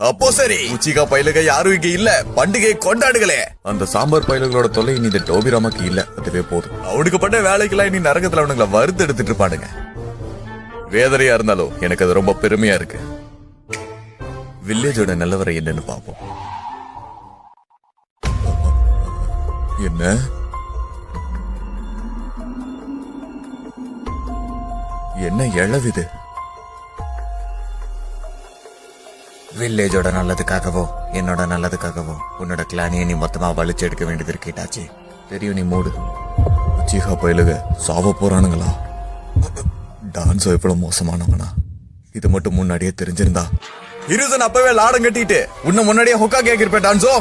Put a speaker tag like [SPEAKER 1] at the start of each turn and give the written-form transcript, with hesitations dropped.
[SPEAKER 1] அப்போ சரி, உச்சிகா பயிலுக யாரும் இங்க இல்ல, பண்டிகையை கொண்டாடுகளே. அந்த சாம்பார் பயிலுகளோட தொல்லை இனி இந்த டோபிராமாக்கு இல்ல, அதுவே போதும். அவனுக்கு பண்ண வேலைக்கெல்லாம் இனி நரகத்துல அவனுங்களை வறுத்து எடுத்துட்டு இருப்பானுங்க. வேதனையா இருந்தாலும் எனக்கு அது ரொம்ப பெருமையா இருக்கு. வில்லேஜோட நிலவரம் என்னன்னு பாப்போம். என்ன என்ன இழவிது?
[SPEAKER 2] வில்லேஜோட நல்லதுக்காகவோ என்னோட நல்லதுக்காகவோ உன்னோட கிளானியை நீ மொத்தமா வலிச்சு எடுக்க வேண்டியது இருக்கீட்டாச்சு.
[SPEAKER 1] தெரியும், நீ மூடு. உச்சிகா பயிலுக சாவ போறானுங்களா? டான்ஸோ எவ்வளவு மோசமானவனா? இது மட்டும் முன்னாடியே தெரிஞ்சிருந்தா இருசன் அப்பவே லாடம் கட்டிட்டு உன்ன முன்னாடியே ஹொக்கா கேக்கிருப்பேன் டான்ஸோ.